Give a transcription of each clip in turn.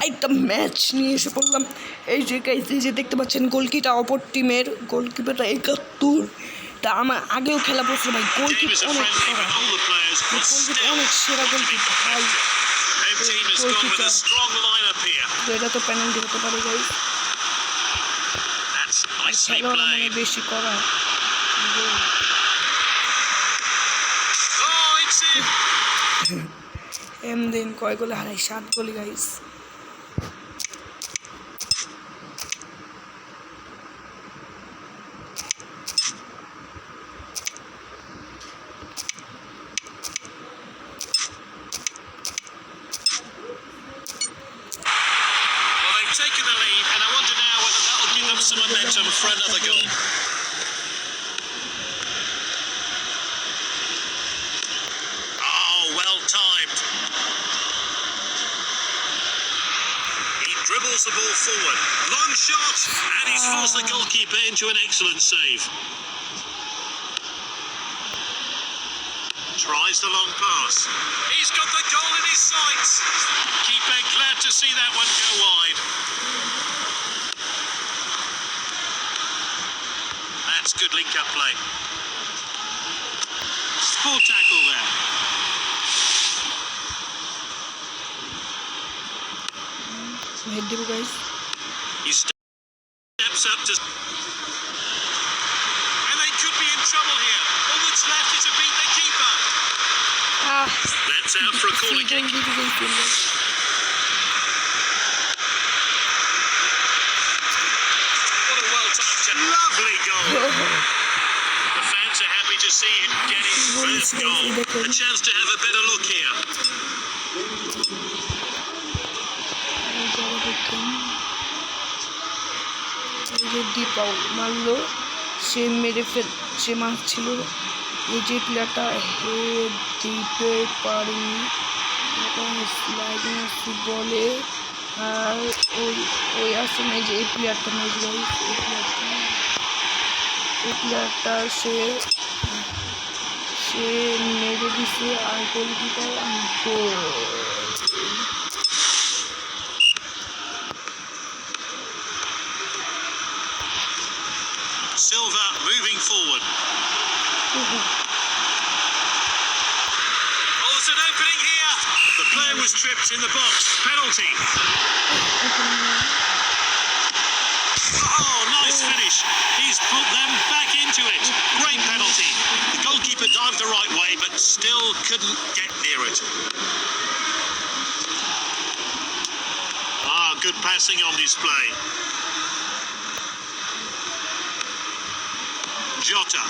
একটা ম্যাচ নিয়ে এসে পড়লাম। এই যে গাইস, এই যে দেখতে পাচ্ছেন গোলকিটা অপর টিমের গোলকিপারটা ৭১। তা আমার আগেও খেলা পড়ছে ভাই, গোলকিপার অনেক করা, গোলকিপার অনেক সেরা গোলকিপার ভাই। এটা তো পেনাল্টি হতে পারে গাইস, খেলোয়াড় মানে বেশি করা। দিন কয় গোলে হারাই? ৭ গোলে guys. Taken the lead, and I wonder now whether that will give them some momentum for another goal. Oh, well timed. He dribbles the ball forward. Long shot, and he's forced the goalkeeper into an excellent save. Tries the long pass. He's got the goal in his sights. Keeper glad to see that one go wide. That's good link-up play. Full tackle there. He steps up to... And they could be in trouble here. All that's left is to beat the keeper. That's out for a corner kick. What a well-timed, lovely goal. The fans are happy to see him get his first goal. A chance to have a better look here. মারলো, সে মেরে সে মারছিল, এই যে প্লেয়ারটা head দিতে পারেনি, বলে। আর ওই আসলে যে এই প্লেয়ারটা প্লেয়ারটা সে মেরে দিছে আর goalkeeper goal. Silva moving forward. Oh, there's an opening here. The player was tripped in the box. Penalty. Oh, nice finish. He's put them back into it. Great penalty. The goalkeeper dived the right way, but still couldn't get near it. Good passing on display. Jota.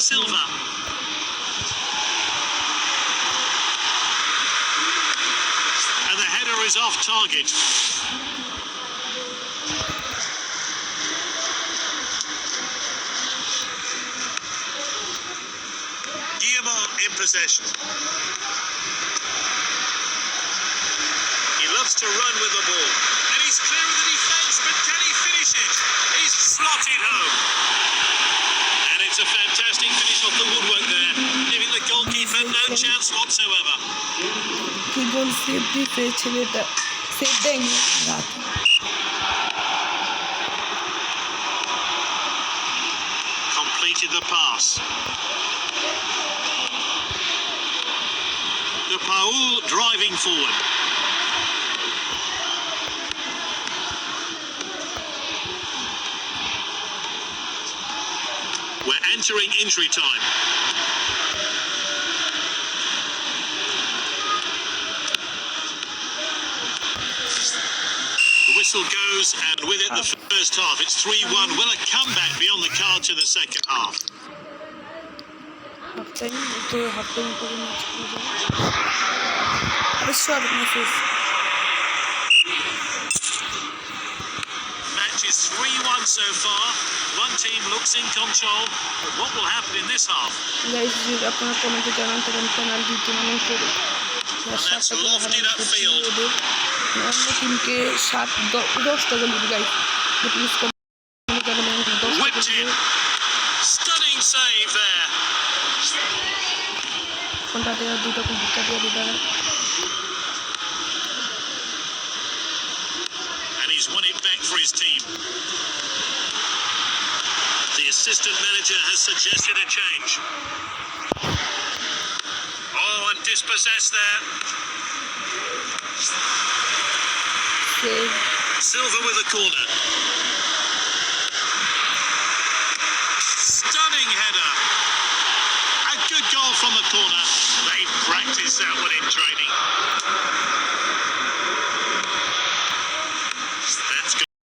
Silva. And the header is off target. Guillermo in possession. He loves to run with the ball. And he's clear of the defence, but can he finish it? He's slotted home. And it's a fantastic finish off the woodwork there, giving the goalkeeper no chance whatsoever. Completed the pass. De Paul driving forward. We're entering injury time. The whistle goes, and with it the first half. It's 3-1. Will a comeback be on the cards in the second half? Match is 3-1 so far. One team looks in control, but what will happen in this half? That's lofted upfield. Whipped in. Stunning save there. এখন তাদের দুটো ভিক্ষা দিয়ে দিতে হবে। And he's won it back for his team. The assistant manager has suggested a change. Oh, and dispossessed there. Save. Silva with a corner. Stunning header. A good goal from the corner. They practiced that one in training.